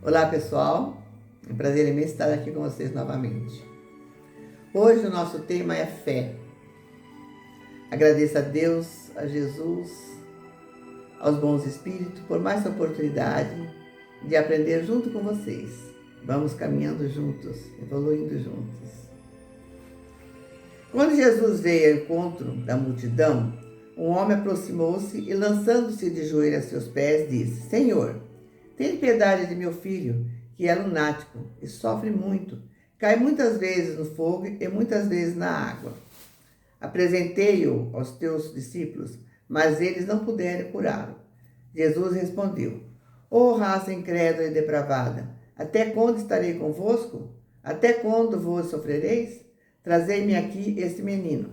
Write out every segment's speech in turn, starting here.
Olá pessoal, é um prazer imenso estar aqui com vocês novamente. Hoje o nosso tema é fé. Agradeço a Deus, a Jesus, aos bons espíritos por mais essa oportunidade de aprender junto com vocês. Vamos caminhando juntos, evoluindo juntos. Quando Jesus veio ao encontro da multidão, um homem aproximou-se e, lançando-se de joelhos a seus pés, disse: Senhor, tenha piedade de meu filho, que é lunático e sofre muito. Cai muitas vezes no fogo e muitas vezes na água. Apresentei-o aos teus discípulos, mas eles não puderam curá-lo. Jesus respondeu: Ó raça incrédula e depravada, até quando estarei convosco? Até quando vos sofrereis? Trazei-me aqui este menino.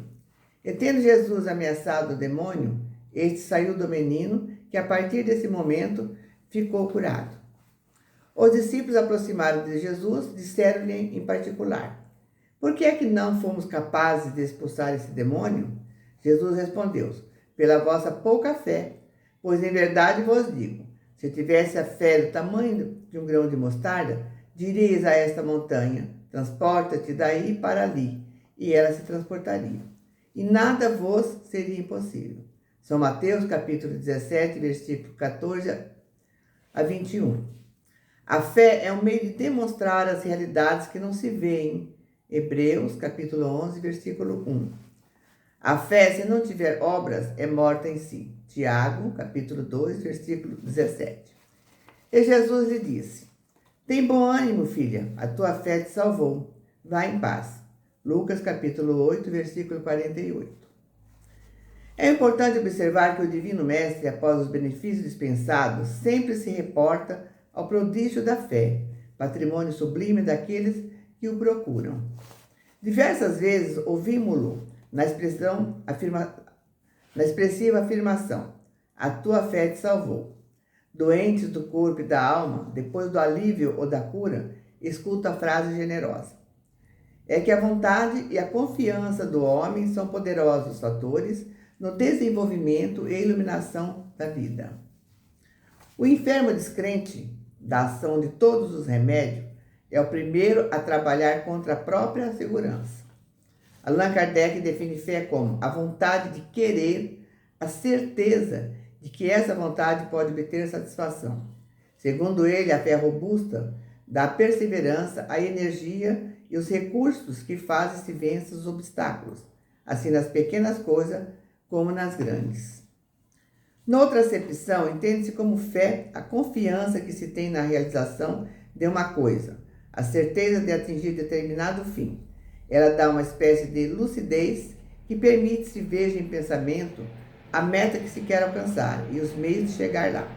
E tendo Jesus ameaçado o demônio, este saiu do menino, que a partir desse momento ficou curado. Os discípulos aproximaram de Jesus, disseram-lhe em particular: Por que é que não fomos capazes de expulsar esse demônio? Jesus respondeu: Pela vossa pouca fé. Pois em verdade vos digo, se tivesse a fé do tamanho de um grão de mostarda, diríeis a esta montanha: transporta-te daí para ali, e ela se transportaria. E nada vos seria impossível. São Mateus capítulo 17, versículo 14 a 21. A fé é um meio de demonstrar as realidades que não se veem. Hebreus capítulo 11, versículo 1. A fé, se não tiver obras, é morta em si. Tiago capítulo 2, versículo 17. E Jesus lhe disse: Tem bom ânimo, filha, a tua fé te salvou. Vá em paz. Lucas capítulo 8, versículo 48. É importante observar que o Divino Mestre, após os benefícios dispensados, sempre se reporta ao prodígio da fé, patrimônio sublime daqueles que o procuram. Diversas vezes ouvimos-lo na expressiva afirmação: a tua fé te salvou. Doentes do corpo e da alma, depois do alívio ou da cura, escuta a frase generosa. É que a vontade e a confiança do homem são poderosos fatores no desenvolvimento e iluminação da vida. O enfermo descrente da ação de todos os remédios é o primeiro a trabalhar contra a própria segurança. Allan Kardec define fé como a vontade de querer, a certeza de que essa vontade pode obter satisfação. Segundo ele, a fé robusta dá a perseverança, a energia e os recursos que fazem se vencer os obstáculos, assim nas pequenas coisas como nas grandes. Noutra acepção, entende-se como fé a confiança que se tem na realização de uma coisa, a certeza de atingir determinado fim. Ela dá uma espécie de lucidez que permite se veja em pensamento a meta que se quer alcançar e os meios de chegar lá,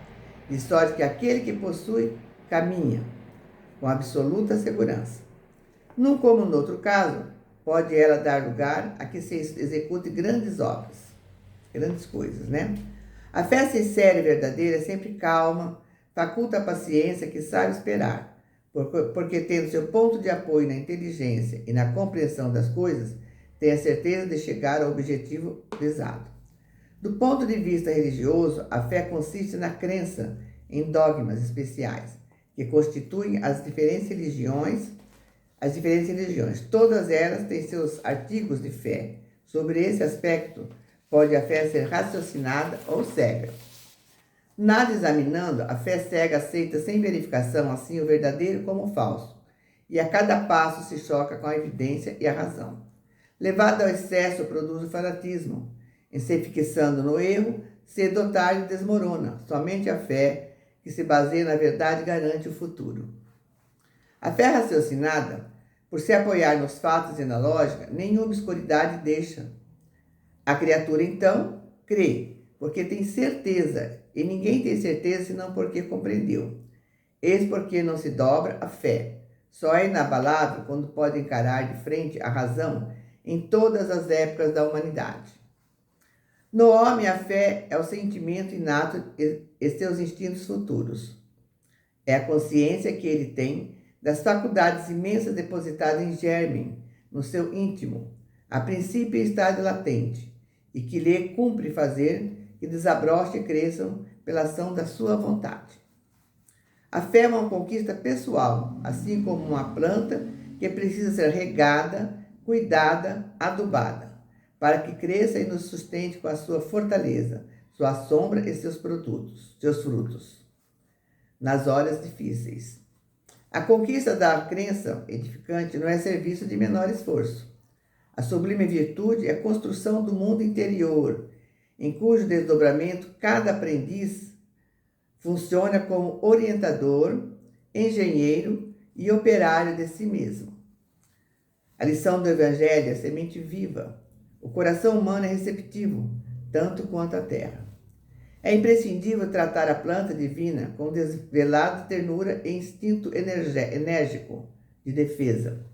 de sorte que aquele que possui caminha com absoluta segurança. Num como no outro caso, pode ela dar lugar a que se execute grandes obras, grandes coisas, né? A fé sincera e verdadeira é sempre calma, faculta a paciência que sabe esperar, porque tendo seu ponto de apoio na inteligência e na compreensão das coisas, tem a certeza de chegar ao objetivo visado. Do ponto de vista religioso, a fé consiste na crença em dogmas especiais, que constituem as diferentes religiões. Todas elas têm seus artigos de fé. Sobre esse aspecto, pode a fé ser raciocinada ou cega. Nada examinando, a fé cega aceita sem verificação assim o verdadeiro como o falso, e a cada passo se choca com a evidência e a razão. Levado ao excesso, produz o fanatismo. Em se fixando no erro, cedo ou tarde desmorona. Somente a fé, que se baseia na verdade, garante o futuro. A fé raciocinada, por se apoiar nos fatos e na lógica, nenhuma obscuridade deixa. A criatura, então, crê, porque tem certeza, e ninguém tem certeza senão porque compreendeu. Eis porque não se dobra a fé. Só é inabalável quando pode encarar de frente a razão em todas as épocas da humanidade. No homem, a fé é o sentimento inato e seus instintos futuros. É a consciência que ele tem das faculdades imensas depositadas em germe, no seu íntimo, a princípio em estado latente, e que lhe cumpre fazer que desabroche e cresçam pela ação da sua vontade. A fé é uma conquista pessoal, assim como uma planta que precisa ser regada, cuidada, adubada, para que cresça e nos sustente com a sua fortaleza, sua sombra e seus frutos, nas horas difíceis. A conquista da crença edificante não é serviço de menor esforço. A sublime virtude é a construção do mundo interior, em cujo desdobramento cada aprendiz funciona como orientador, engenheiro e operário de si mesmo. A lição do Evangelho é semente viva. O coração humano é receptivo, tanto quanto a terra. É imprescindível tratar a planta divina com desvelada ternura e instinto enérgico de defesa.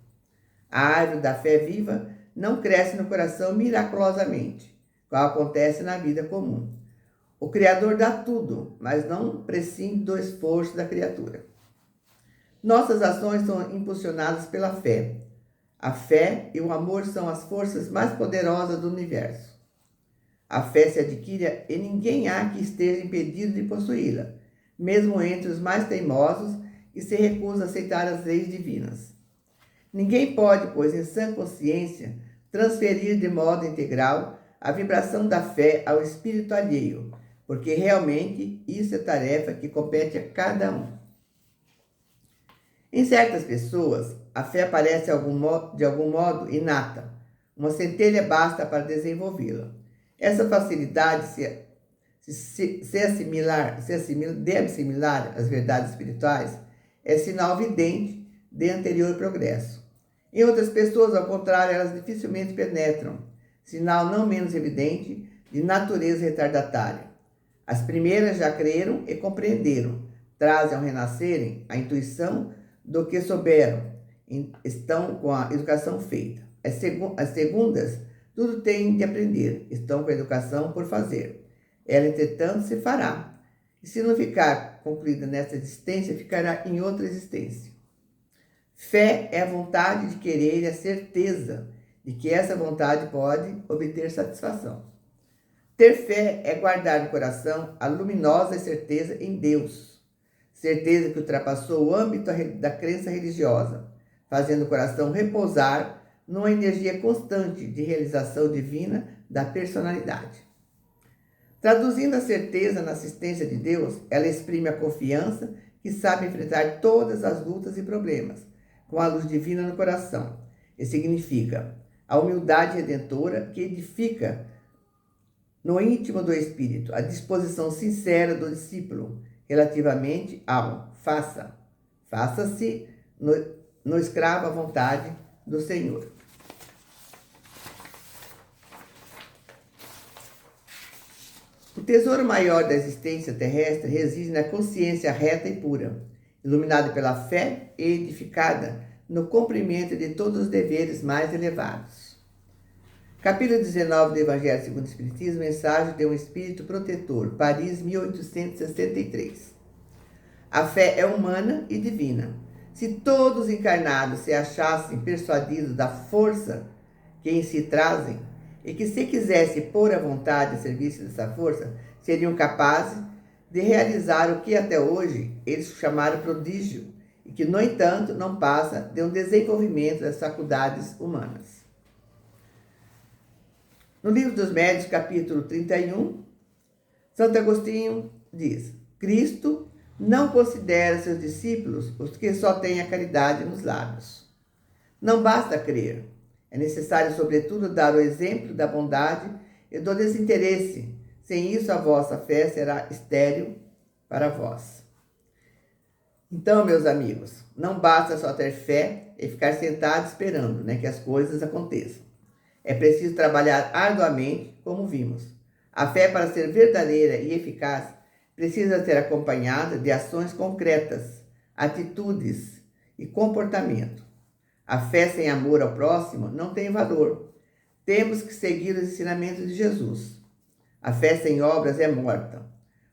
A árvore da fé viva não cresce no coração miraculosamente, qual acontece na vida comum. O Criador dá tudo, mas não prescinde do esforço da criatura. Nossas ações são impulsionadas pela fé. A fé e o amor são as forças mais poderosas do universo. A fé se adquire e ninguém há que esteja impedido de possuí-la, mesmo entre os mais teimosos que se recusam a aceitar as leis divinas. Ninguém pode, pois, em sã consciência, transferir de modo integral a vibração da fé ao espírito alheio, porque realmente isso é tarefa que compete a cada um. Em certas pessoas, a fé parece de algum modo inata. Uma centelha basta para desenvolvê-la. Essa facilidade de assimilar as verdades espirituais é sinal evidente de anterior progresso. Em outras pessoas, ao contrário, elas dificilmente penetram, sinal não menos evidente de natureza retardatária. As primeiras já creram e compreenderam, trazem ao renascerem a intuição do que souberam, estão com a educação feita. As segundas tudo têm de aprender, estão com a educação por fazer. Ela, entretanto, se fará. E se não ficar concluída nesta existência, ficará em outra existência. Fé é a vontade de querer e a certeza de que essa vontade pode obter satisfação. Ter fé é guardar no coração a luminosa certeza em Deus, certeza que ultrapassou o âmbito da crença religiosa, fazendo o coração repousar numa energia constante de realização divina da personalidade. Traduzindo a certeza na assistência de Deus, ela exprime a confiança que sabe enfrentar todas as lutas e problemas, com a luz divina no coração, e significa a humildade redentora que edifica no íntimo do espírito a disposição sincera do discípulo relativamente ao faça-se no escravo à vontade do Senhor. O tesouro maior da existência terrestre reside na consciência reta e pura, iluminada pela fé e edificada no cumprimento de todos os deveres mais elevados. Capítulo 19 do Evangelho segundo o Espiritismo, mensagem de um espírito protetor, Paris, 1863. A fé é humana e divina. Se todos os encarnados se achassem persuadidos da força que em si trazem, e que se quisesse pôr a vontade a serviço dessa força, seriam capazes de realizar o que até hoje eles chamaram prodígio, e que, no entanto, não passa de um desenvolvimento das faculdades humanas. No Livro dos Médiuns, capítulo 31, Santo Agostinho diz: Cristo não considera seus discípulos os que só têm a caridade nos lábios. Não basta crer. É necessário, sobretudo, dar o exemplo da bondade e do desinteresse. Sem isso, a vossa fé será estéril para vós. Então, meus amigos, não basta só ter fé e ficar sentado esperando, que as coisas aconteçam. É preciso trabalhar arduamente, como vimos. A fé, para ser verdadeira e eficaz, precisa ser acompanhada de ações concretas, atitudes e comportamento. A fé sem amor ao próximo não tem valor. Temos que seguir os ensinamentos de Jesus. A fé sem obras é morta.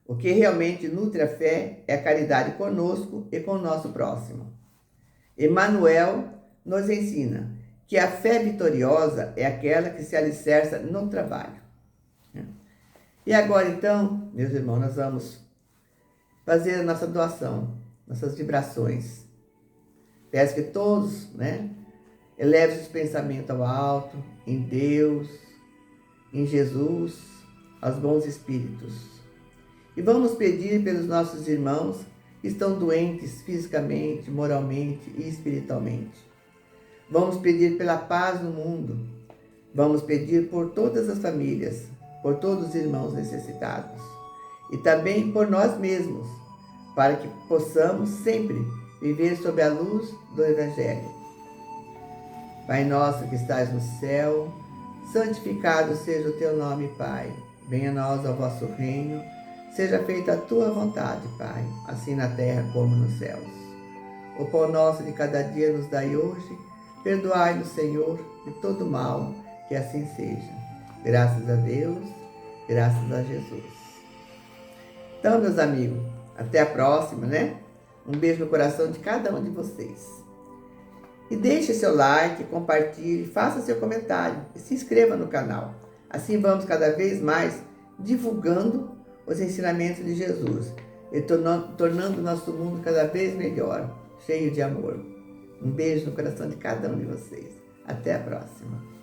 O que realmente nutre a fé é a caridade conosco e com o nosso próximo. Emmanuel nos ensina que a fé vitoriosa é aquela que se alicerça no trabalho. E agora, então, meus irmãos, nós vamos fazer a nossa doação nossas vibrações. Peço que todos, elevem os pensamentos ao alto, em Deus, em Jesus, aos bons espíritos. E vamos pedir pelos nossos irmãos que estão doentes fisicamente, moralmente e espiritualmente. Vamos pedir pela paz no mundo. Vamos pedir por todas as famílias, por todos os irmãos necessitados. E também por nós mesmos, para que possamos sempre viver sob a luz do Evangelho. Pai nosso que estás no céu, santificado seja o teu nome, Pai. Venha a nós ao vosso reino, seja feita a tua vontade, Pai, assim na terra como nos céus. O pão nosso de cada dia nos dai hoje, perdoai-nos, Senhor, de todo mal, que assim seja. Graças a Deus, graças a Jesus. Então, meus amigos, até a próxima, Um beijo no coração de cada um de vocês. E deixe seu like, compartilhe, faça seu comentário e se inscreva no canal. Assim vamos cada vez mais divulgando os ensinamentos de Jesus e tornando o nosso mundo cada vez melhor, cheio de amor. Um beijo no coração de cada um de vocês. Até a próxima.